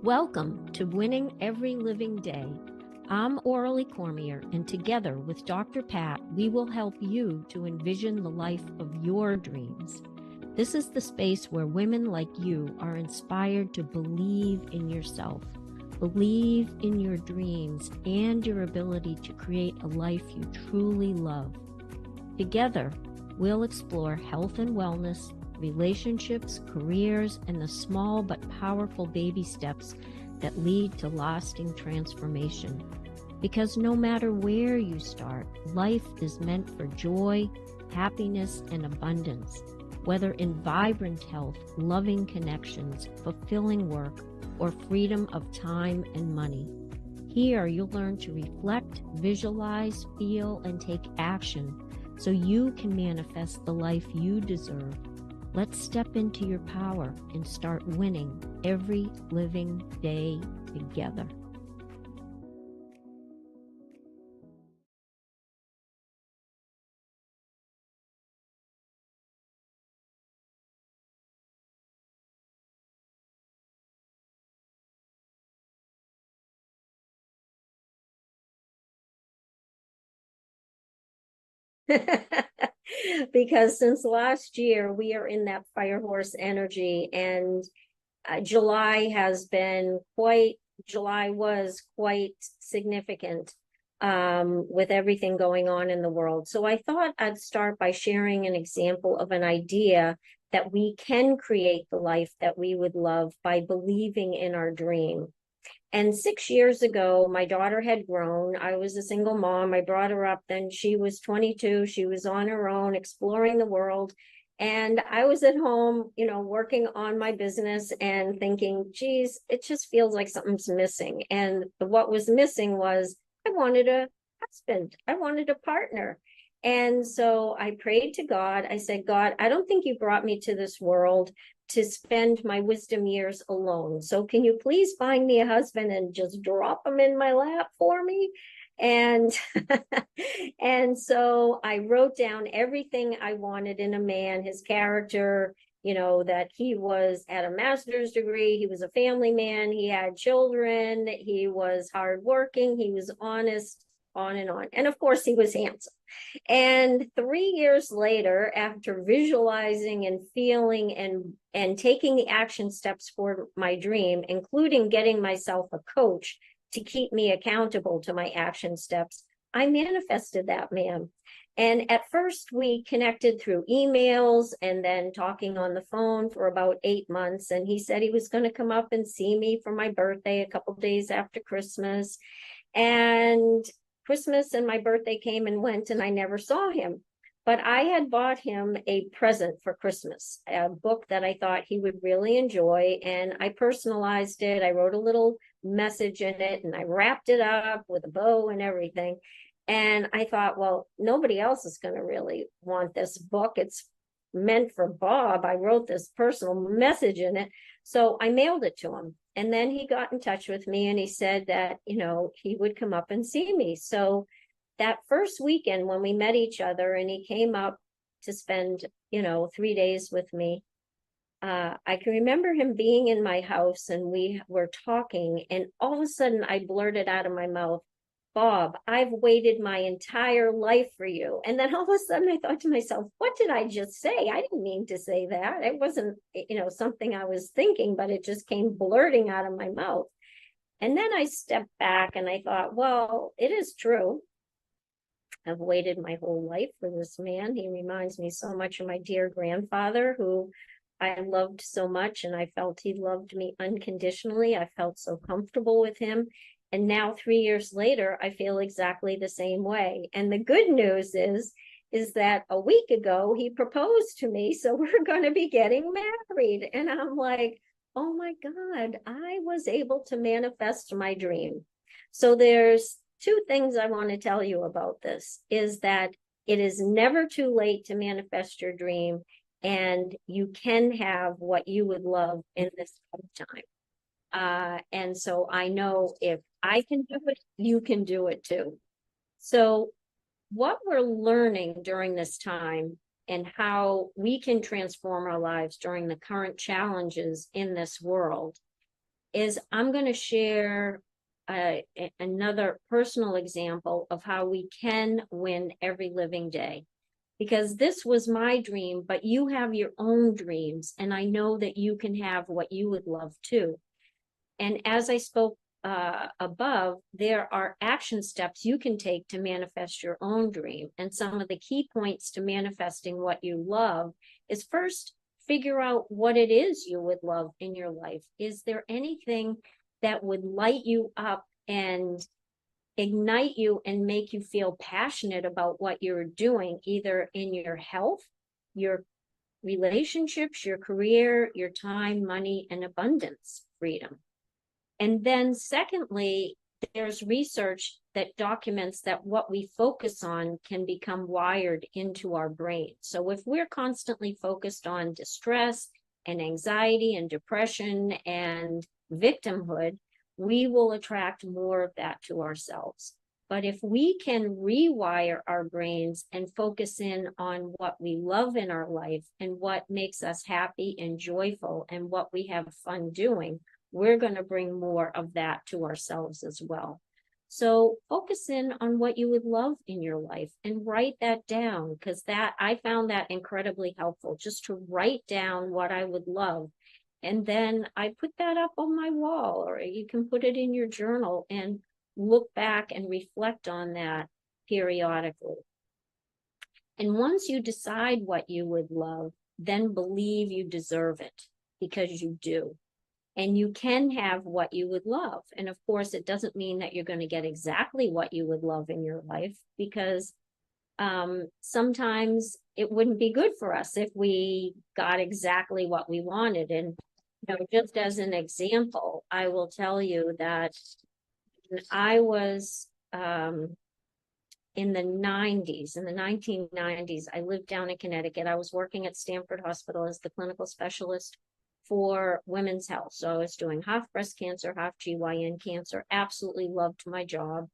Welcome to Winning Every Living Day. I'm Aurelie Cormier, and together with Dr. Pat, we will help you to envision the life of your dreams. This is the space where women like you are inspired to believe in yourself, believe in your dreams, and your ability to create a life you truly love. Together, we'll explore health and wellness, relationships, careers, and the small but powerful baby steps that lead to lasting transformation. Because no matter where you start, life is meant for joy, happiness, and abundance, whether in vibrant health, loving connections, fulfilling work, or freedom of time and money. Here, you'll learn to reflect, visualize, feel, and take action so you can manifest the life you deserve. Let's step into your power and start winning every living day together. Because since last year, we are in that fire horse energy, and July was quite significant with everything going on in the world. So I thought I'd start by sharing an example of an idea that we can create the life that we would love by believing in our dream. And 6 years ago, my daughter had grown. I was a single mom. I brought her up. Then she was 22. She was on her own, exploring the world. And I was at home, working on my business and thinking, geez, it just feels like something's missing. And what was missing was I wanted a husband. I wanted a partner. And so I prayed to God. I said, God, I don't think you brought me to this world to spend my wisdom years alone. So can you please find me a husband and just drop him in my lap for me? And and so I wrote down everything I wanted in a man, his character, that he was at a master's degree, he was a family man, he had children, he was hardworking, he was honest, on and on. And of course, he was handsome. And 3 years later, after visualizing and feeling and taking the action steps for my dream, including getting myself a coach to keep me accountable to my action steps, I manifested that man. And at first, we connected through emails and then talking on the phone for about 8 months. And he said he was going to come up and see me for my birthday a couple days after Christmas. And Christmas and my birthday came and went, and I never saw him. But I had bought him a present for Christmas, a book that I thought he would really enjoy. And I personalized it. I wrote a little message in it, and I wrapped it up with a bow and everything. And I thought, well, nobody else is going to really want this book. It's meant for Bob. I wrote this personal message in it. So I mailed it to him. And then he got in touch with me and he said that, he would come up and see me. So that first weekend when we met each other and he came up to spend, 3 days with me, I can remember him being in my house and we were talking, and all of a sudden I blurted out of my mouth, Bob, I've waited my entire life for you. And then all of a sudden I thought to myself, what did I just say? I didn't mean to say that. It wasn't, something I was thinking, but it just came blurting out of my mouth. And then I stepped back and I thought, well, it is true. I've waited my whole life for this man. He reminds me so much of my dear grandfather, who I loved so much, and I felt he loved me unconditionally. I felt so comfortable with him. And now 3 years later, I feel exactly the same way. And the good news is that a week ago, he proposed to me. So we're going to be getting married. And I'm like, oh my God, I was able to manifest my dream. So there's two things I want to tell you about this, is that it is never too late to manifest your dream, and you can have what you would love in this lifetime. And so I know if I can do it, you can do it too. So what we're learning during this time and how we can transform our lives during the current challenges in this world is I'm going to share another personal example of how we can win every living day. Because this was my dream, but you have your own dreams, and I know that you can have what you would love too. And as I spoke above, there are action steps you can take to manifest your own dream. And some of the key points to manifesting what you love is, first, figure out what it is you would love in your life. Is there anything that would light you up and ignite you and make you feel passionate about what you're doing, either in your health, your relationships, your career, your time, money, and abundance, freedom? And then secondly, there's research that documents that what we focus on can become wired into our brain. So if we're constantly focused on distress and anxiety and depression and victimhood, we will attract more of that to ourselves. But if we can rewire our brains and focus in on what we love in our life and what makes us happy and joyful and what we have fun doing, we're going to bring more of that to ourselves as well. So focus in on what you would love in your life and write that down, because that I found that incredibly helpful, just to write down what I would love. And then I put that up on my wall, or you can put it in your journal and look back and reflect on that periodically. And once you decide what you would love, then believe you deserve it, because you do. And you can have what you would love. And of course, it doesn't mean that you're going to get exactly what you would love in your life, because sometimes it wouldn't be good for us if we got exactly what we wanted. And just as an example, I will tell you that I was in the 1990s, I lived down in Connecticut. I was working at Stanford Hospital as the clinical specialist for women's health. So I was doing half breast cancer, half GYN cancer, absolutely loved my job.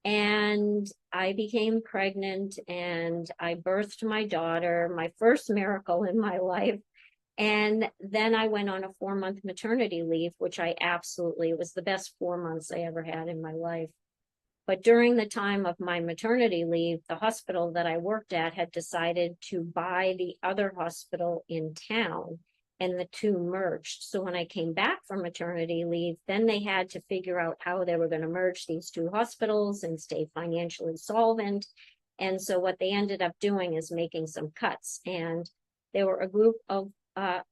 And I became pregnant and I birthed my daughter, my first miracle in my life. And then I went on a 4-month maternity leave, which it was the best 4 months I ever had in my life. But during the time of my maternity leave, the hospital that I worked at had decided to buy the other hospital in town, and the two merged. So when I came back from maternity leave, then they had to figure out how they were going to merge these two hospitals and stay financially solvent. And so what they ended up doing is making some cuts. And there were a group of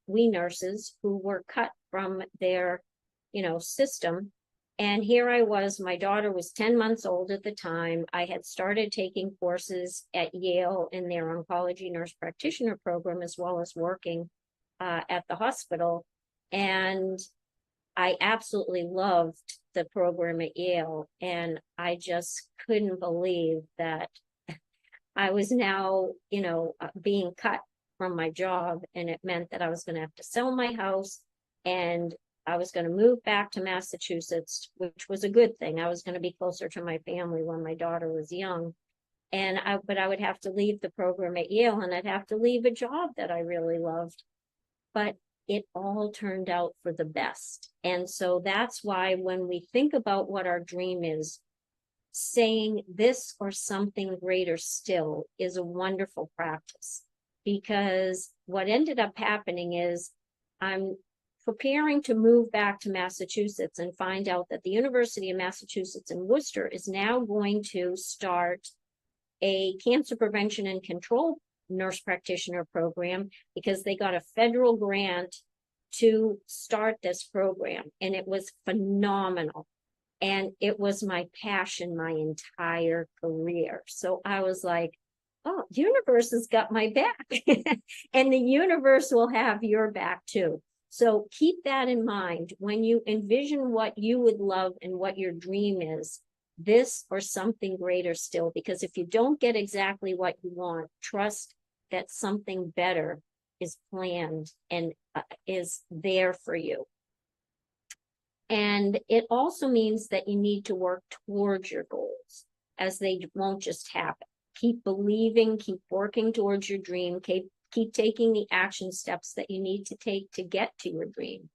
we nurses who were cut from their, system. And here I was, my daughter was 10 months old at the time. I had started taking courses at Yale in their oncology nurse practitioner program, as well as working at the hospital. And I absolutely loved the program at Yale. And I just couldn't believe that I was now, being cut from my job. And it meant that I was going to have to sell my house, and I was going to move back to Massachusetts, which was a good thing. I was going to be closer to my family when my daughter was young. But I would have to leave the program at Yale, and I'd have to leave a job that I really loved. But it all turned out for the best. And so that's why when we think about what our dream is, saying this or something greater still is a wonderful practice. Because what ended up happening is I'm preparing to move back to Massachusetts and find out that the University of Massachusetts in Worcester is now going to start a cancer prevention and control nurse practitioner program, because they got a federal grant to start this program. And it was phenomenal. And it was my passion my entire career. So I was like, oh, the universe has got my back. And the universe will have your back too. So keep that in mind when you envision what you would love and what your dream is, this or something greater still. Because if you don't get exactly what you want, trust that something better is planned and is there for you. And it also means that you need to work towards your goals, as they won't just happen. Keep believing, keep working towards your dream, keep taking the action steps that you need to take to get to your dream.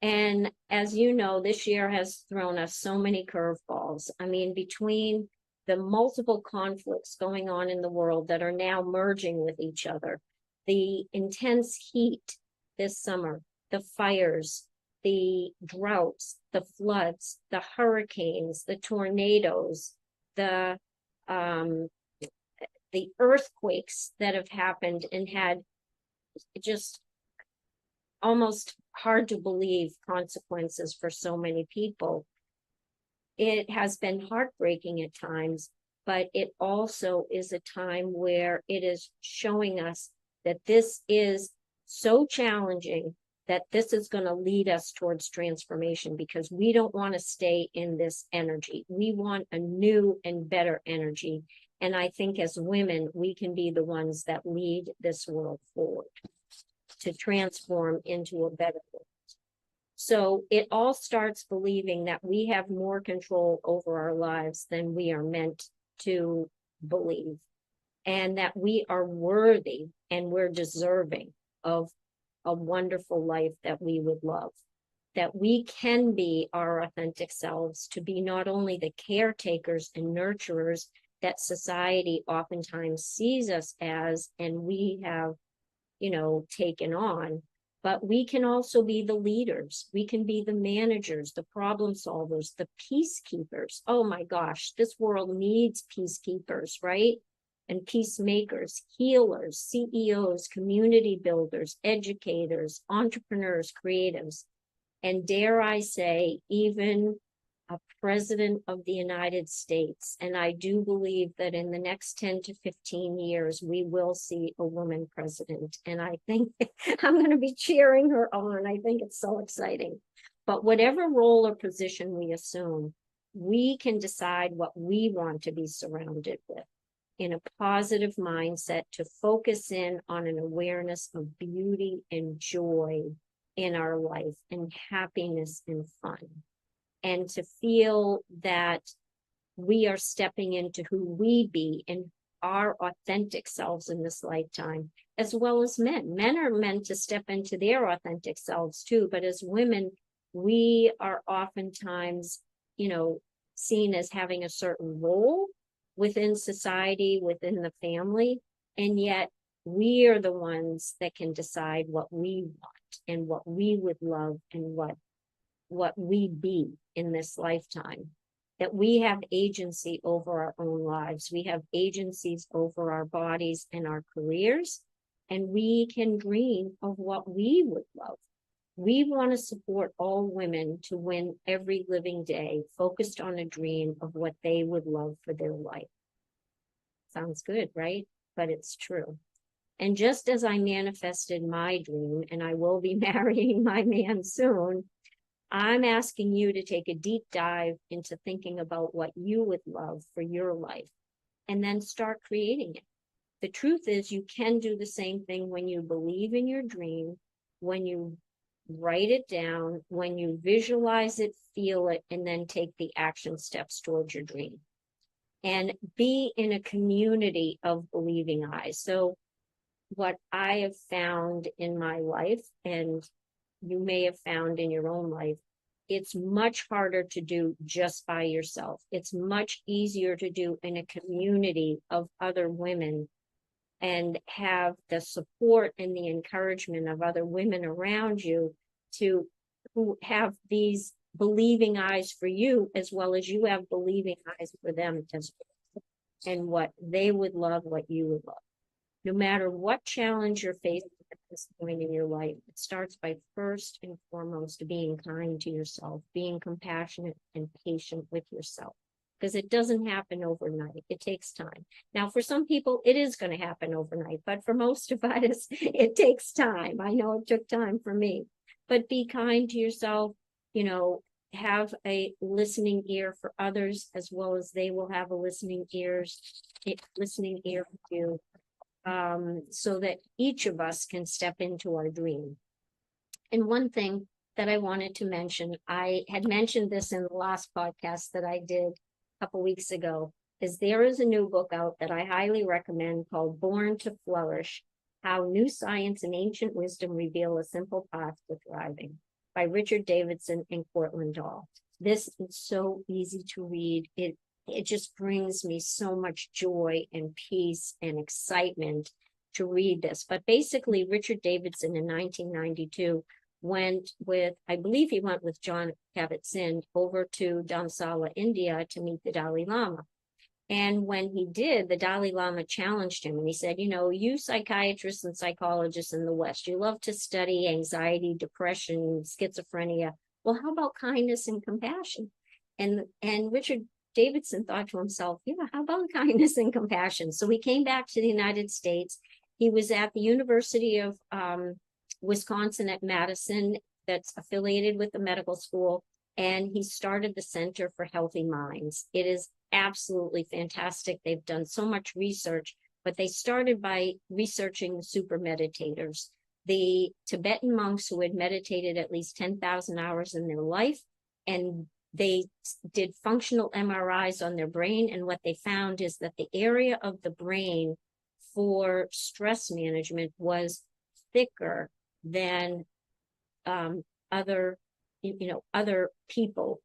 And as you know, this year has thrown us so many curveballs. I mean, between the multiple conflicts going on in the world that are now merging with each other, the intense heat this summer, the fires, the droughts, the floods, the hurricanes, the tornadoes, the um, the earthquakes that have happened and had just almost hard to believe consequences for so many people. It has been heartbreaking at times, but it also is a time where it is showing us that this is so challenging that this is going to lead us towards transformation, because we don't want to stay in this energy. We want a new and better energy. And I think as women, we can be the ones that lead this world forward to transform into a better world. So it all starts believing that we have more control over our lives than we are meant to believe, and that we are worthy and we're deserving of a wonderful life that we would love. That we can be our authentic selves, to be not only the caretakers and nurturers that society oftentimes sees us as, and we have, taken on, but we can also be the leaders. We can be the managers, the problem solvers, the peacekeepers. Oh my gosh, this world needs peacekeepers, right? And peacemakers, healers, CEOs, community builders, educators, entrepreneurs, creatives, and dare I say, even a president of the United States. And I do believe that in the next 10 to 15 years, we will see a woman president. And I think I'm going to be cheering her on. I think it's so exciting. But whatever role or position we assume, we can decide what we want to be surrounded with in a positive mindset, to focus in on an awareness of beauty and joy in our life, and happiness and fun, and to feel that we are stepping into who we be and our authentic selves in this lifetime, as well as men. Men are meant to step into their authentic selves too, but as women, we are oftentimes, seen as having a certain role within society, within the family, and yet we are the ones that can decide what we want and what we would love, and what we be in this lifetime. That we have agency over our own lives. We have agencies over our bodies and our careers, and we can dream of what we would love. We want to support all women to win every living day, focused on a dream of what they would love for their life. Sounds good, right? But it's true. And just as I manifested my dream, and I will be marrying my man soon, I'm asking you to take a deep dive into thinking about what you would love for your life, and then start creating it. The truth is, you can do the same thing when you believe in your dream, when you write it down, when you visualize it, feel it, and then take the action steps towards your dream. And be in a community of believing eyes. So what I have found in my life, and you may have found in your own life, it's much harder to do just by yourself. It's much easier to do in a community of other women, and have the support and the encouragement of other women around you, who have these believing eyes for you, as well as you have believing eyes for them, and what they would love, what you would love. No matter what challenge you're facing at this point in your life, it starts by first and foremost being kind to yourself, being compassionate and patient with yourself, because it doesn't happen overnight. It takes time. Now, for some people, it is going to happen overnight, but for most of us, it takes time. I know it took time for me, but be kind to yourself, have a listening ear for others, as well as they will have a listening ear for you. So that each of us can step into our dream. And one thing that I wanted to mention, I had mentioned this in the last podcast that I did a couple weeks ago, is there is a new book out that I highly recommend called Born to Flourish: How New Science and Ancient Wisdom Reveal a Simple Path to Thriving. by Richard Davidson and Cortland Dahl. This is so easy to read. It just brings me so much joy and peace and excitement to read this. But basically, Richard Davidson in 1992 went with, I believe he went with Jon Kabat-Zinn over to Dharamsala, India to meet the Dalai Lama. And when he did, the Dalai Lama challenged him and he said, you know, you psychiatrists and psychologists in the West, you love to study anxiety, depression, schizophrenia. Well, how about kindness and compassion? And Richard Davidson thought to himself, yeah, how about kindness and compassion? So he came back to the United States. He was at the University of Wisconsin at Madison, that's affiliated with the medical school, and he started the Center for Healthy Minds. It is absolutely fantastic. They've done so much research, but they started by researching the super meditators, the Tibetan monks who had meditated at least 10,000 hours in their life, and they did functional MRIs on their brain, and what they found is that the area of the brain for stress management was thicker than other people,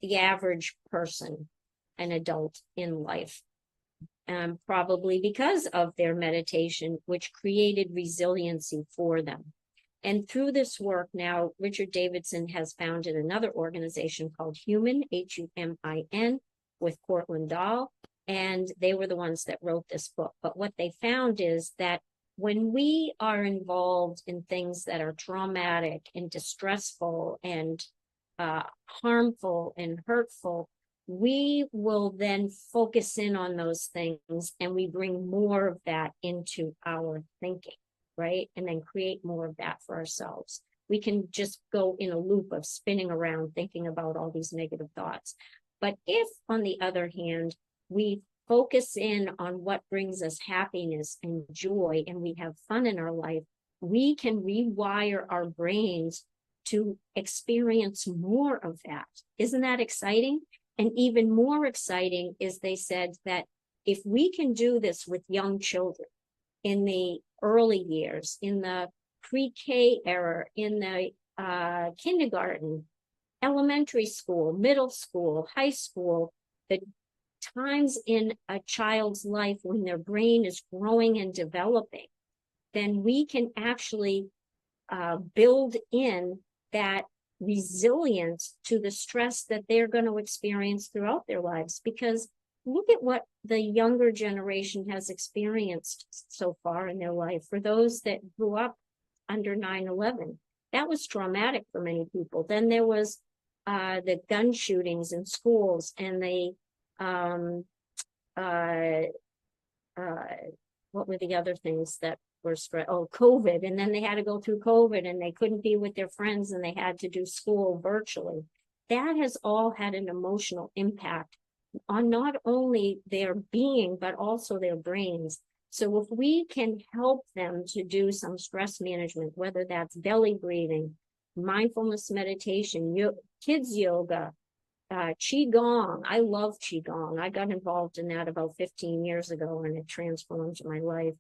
the average person, an adult in life, probably because of their meditation, which created resiliency for them. And through this work now, Richard Davidson has founded another organization called Humin, Humin, with Cortland Dahl, and they were the ones that wrote this book. But what they found is that when we are involved in things that are traumatic and distressful and harmful and hurtful, we will then focus in on those things and we bring more of that into our thinking, right? And then create more of that for ourselves. We can just go in a loop of spinning around thinking about all these negative thoughts. But if, on the other hand, we focus in on what brings us happiness and joy and we have fun in our life, we can rewire our brains to experience more of that. Isn't that exciting? And even more exciting is they said that if we can do this with young children in the early years, in the pre-K era, in the kindergarten, elementary school, middle school, high school, the times in a child's life when their brain is growing and developing, then we can actually build in that resilience to the stress that they're going to experience throughout their lives. Because look at what the younger generation has experienced so far in their life. For those that grew up under 9/11, that was traumatic for many people. Then there was the gun shootings in schools and the what were the other things that were spread? Oh, COVID. And then they had to go through COVID and they couldn't be with their friends and they had to do school virtually. That has all had an emotional impact on not only their being, but also their brains. So if we can help them to do some stress management, whether that's belly breathing, mindfulness meditation, kids yoga, Qigong. I love Qigong. I got involved in that about 15 years ago and it transformed my life.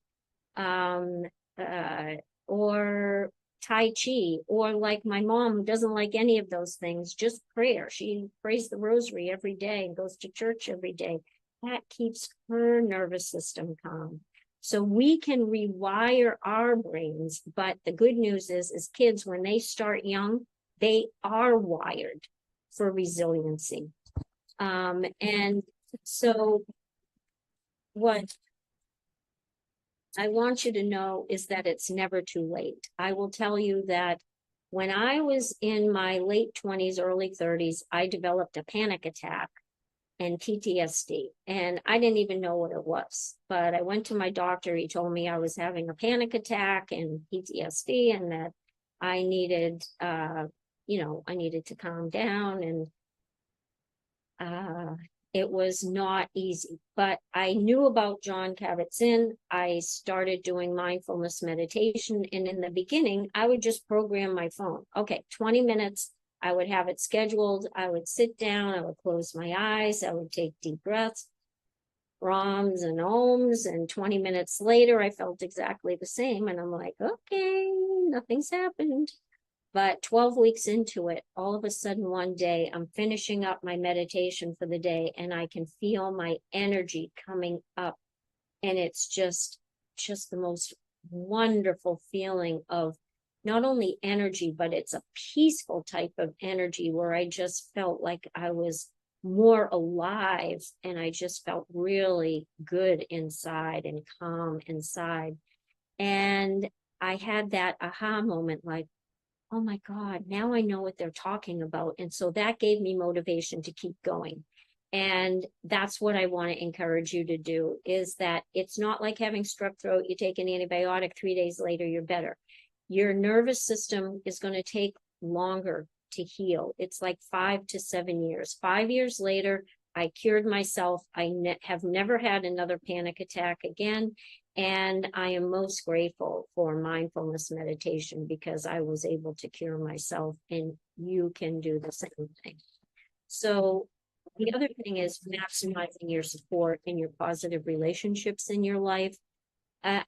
Or Tai Chi, or like my mom who doesn't like any of those things, just prayer. She prays the rosary every day and goes to church every day. That keeps her nervous system calm. So we can rewire our brains, but the good news is kids, when they start young, they are wired for resiliency. And so what I want you to know is that it's never too late. I will tell you that when I was in my late 20s, early 30s, I developed a panic attack and PTSD. And I didn't even know what it was. But I went to my doctor. He told me I was having a panic attack and PTSD and that I needed, I needed to calm down. And it was not easy, but I knew about Jon Kabat-Zinn. I started doing mindfulness meditation. And in the beginning, I would just program my phone. Okay, 20 minutes, I would have it scheduled. I would sit down, I would close my eyes, I would take deep breaths, Brahms and Ohms. And 20 minutes later, I felt exactly the same. And I'm like, okay, nothing's happened. But 12 weeks into it, all of a sudden one day, I'm finishing up my meditation for the day and I can feel my energy coming up. And it's just the most wonderful feeling of not only energy, but it's a peaceful type of energy where I just felt like I was more alive and I just felt really good inside and calm inside. And I had that aha moment like, oh my God, now I know what they're talking about. And so that gave me motivation to keep going. And that's what I want to encourage you to do, is that it's not like having strep throat. You take an antibiotic, 3 days later, you're better. Your nervous system is going to take longer to heal. It's like 5 to 7 years. 5 years later, I cured myself. I have never had another panic attack again. And I am most grateful for mindfulness meditation because I was able to cure myself, and you can do the same thing. So the other thing is maximizing your support and your positive relationships in your life.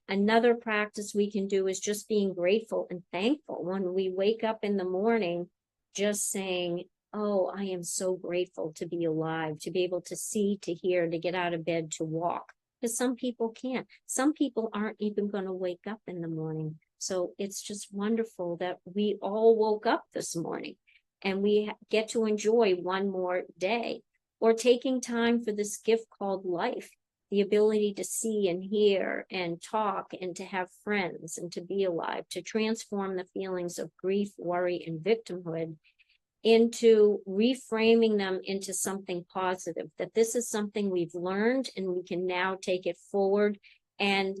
Another practice we can do is just being grateful and thankful when we wake up in the morning, just saying, oh, I am so grateful to be alive, to be able to see, to hear, to get out of bed, to walk. Because some people can't. Some people aren't even going to wake up in the morning. So it's just wonderful that we all woke up this morning and we get to enjoy one more day, or taking time for this gift called life, the ability to see and hear and talk and to have friends and to be alive, to transform the feelings of grief, worry, and victimhood into reframing them into something positive, that this is something we've learned and we can now take it forward and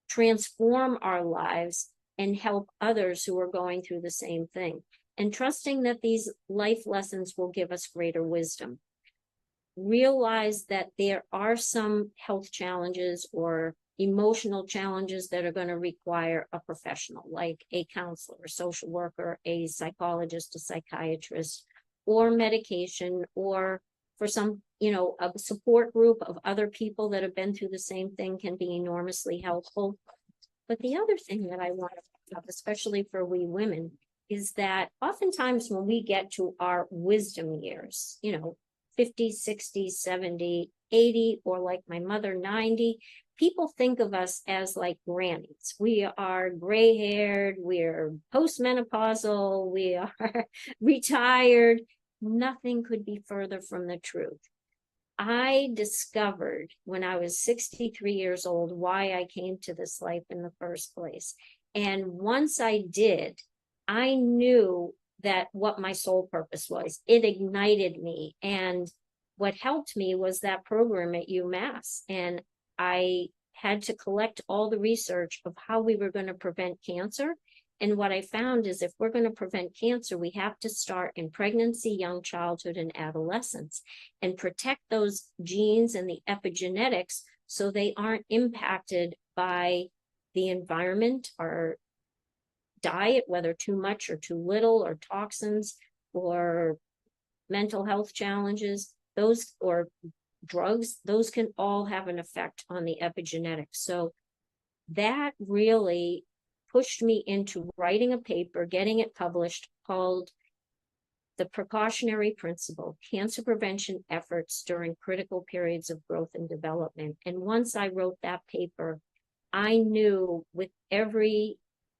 transform our lives and help others who are going through the same thing. And trusting that these life lessons will give us greater wisdom. Realize that there are some health challenges or emotional challenges that are going to require a professional, like a counselor, a social worker, a psychologist, a psychiatrist, or medication, or for some, a support group of other people that have been through the same thing can be enormously helpful. But the other thing that I want to talk about, especially for we women, is that oftentimes when we get to our wisdom years, 50, 60, 70, 80, or like my mother, 90, people think of us as like grannies. We are gray haired, we're postmenopausal, we are retired. Nothing could be further from the truth. I discovered when I was 63 years old why I came to this life in the first place. And once I did, I knew that what my soul purpose was. It ignited me. And what helped me was that program at UMass. And I had to collect all the research of how we were going to prevent cancer. And what I found is if we're going to prevent cancer, we have to start in pregnancy, young childhood, and adolescence, and protect those genes and the epigenetics so they aren't impacted by the environment or diet, whether too much or too little, or toxins, or mental health challenges, those, or drugs, those can all have an effect on the epigenetics. So that really pushed me into writing a paper, getting it published, called The Precautionary Principle, Cancer Prevention Efforts During Critical Periods of Growth and Development. And once I wrote that paper, I knew with every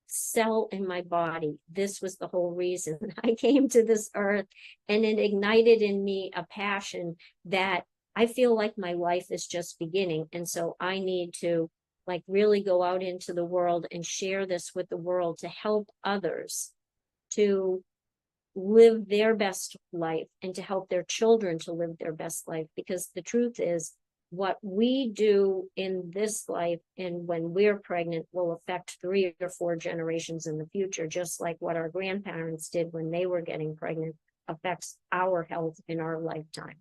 cell in my body, this was the whole reason I came to this earth. And it ignited in me a passion that I feel like my life is just beginning. And so I need to really go out into the world and share this with the world to help others to live their best life and to help their children to live their best life. Because the truth is, what we do in this life and when we're pregnant will affect 3 or 4 generations in the future, just like what our grandparents did when they were getting pregnant affects our health in our lifetime.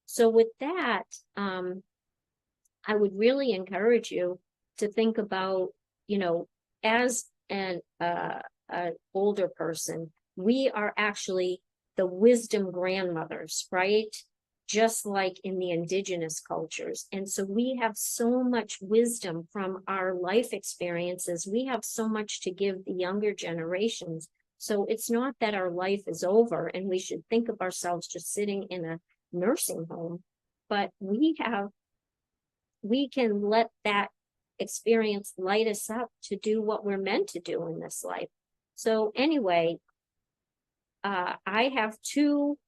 So with that, I would really encourage you to think about, as an older person, we are actually the wisdom grandmothers, right? Just like in the indigenous cultures. And so we have so much wisdom from our life experiences. We have so much to give the younger generations. So it's not that our life is over and we should think of ourselves just sitting in a nursing home, but we can let that experience light us up to do what we're meant to do in this life. So anyway, I have two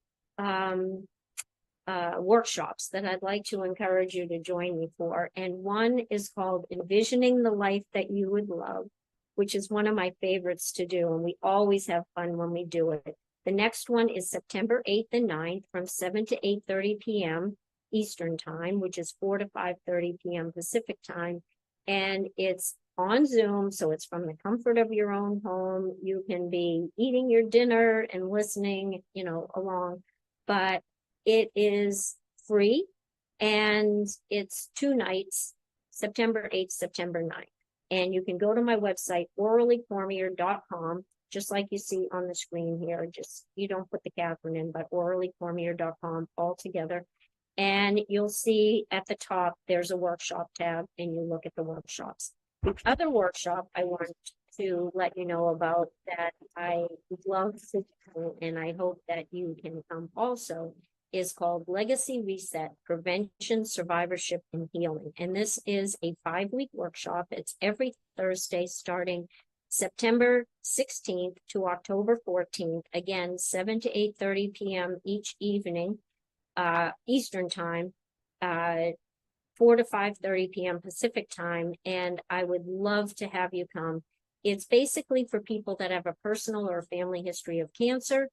workshops that I'd like to encourage you to join me for. And one is called Envisioning the Life That You Would Love, which is one of my favorites to do. And we always have fun when we do it. The next one is September 8th and 9th from 7 to 8:30 p.m. Eastern time, which is 4 to 5:30 p.m. Pacific time. And it's on Zoom, so it's from the comfort of your own home. You can be eating your dinner and listening, along, but it is free, and it's 2 nights, September 8th, September 9th. And you can go to my website, OrallyCormier.com, just like you see on the screen here. Just, you don't put the Catherine in, but OrallyCormier.com all together. And you'll see at the top, there's a workshop tab, and you look at the workshops. The other workshop I want to let you know about that I would love to do, and I hope that you can come also, is called Legacy Reset, Prevention, Survivorship, and Healing. And this is a 5-week workshop. It's every Thursday starting September 16th to October 14th. Again, 7 to 8:30 p.m. each evening, Eastern time, 4 to 5:30 p.m. Pacific time. And I would love to have you come. It's basically for people that have a personal or family history of cancer,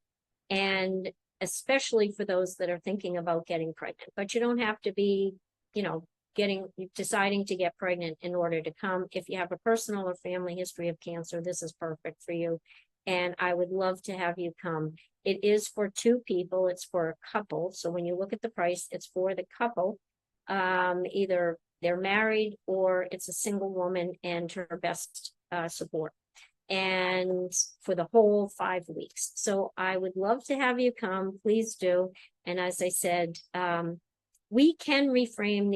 and especially for those that are thinking about getting pregnant. But you don't have to be, deciding to get pregnant in order to come. If you have a personal or family history of cancer, this is perfect for you. And I would love to have you come. It is for 2 people. It's for a couple. So when you look at the price, it's for the couple. Either they're married or it's a single woman and her best support, and for the whole 5 weeks. So I would love to have you come. Please do. And as I said, we can reframe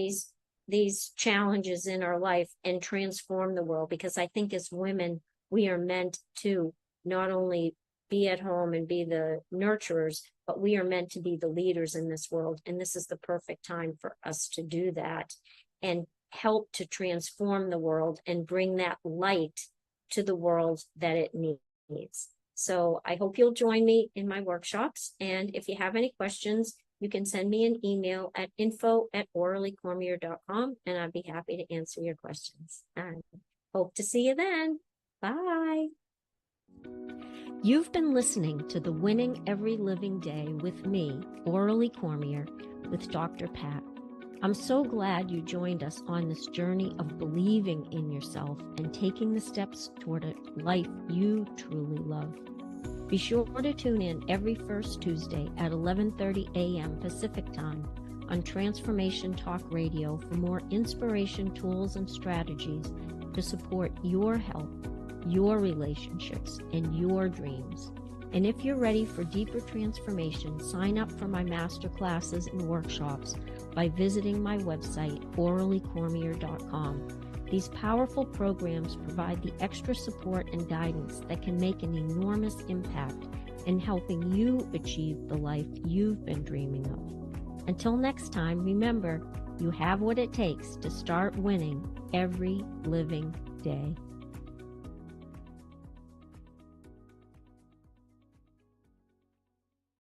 these challenges in our life and transform the world, because I think as women, we are meant to not only be at home and be the nurturers, but we are meant to be the leaders in this world. And this is the perfect time for us to do that and help to transform the world and bring that light to the world that it needs. So I hope you'll join me in my workshops. And if you have any questions, you can send me an email at info@orallycormier.com, and I'd be happy to answer your questions. And hope to see you then. Bye. You've been listening to the Winning Every Living Day with me, Orally Cormier, with Dr. Pat. I'm so glad you joined us on this journey of believing in yourself and taking the steps toward a life you truly love. Be sure to tune in every first Tuesday at 11:30 a.m. Pacific Time on Transformation Talk Radio for more inspiration, tools, and strategies to support your health, your relationships, and your dreams. And if you're ready for deeper transformation, sign up for my master classes and workshops by visiting my website, OrallyCormier.com. These powerful programs provide the extra support and guidance that can make an enormous impact in helping you achieve the life you've been dreaming of. Until next time, remember, you have what it takes to start winning every living day.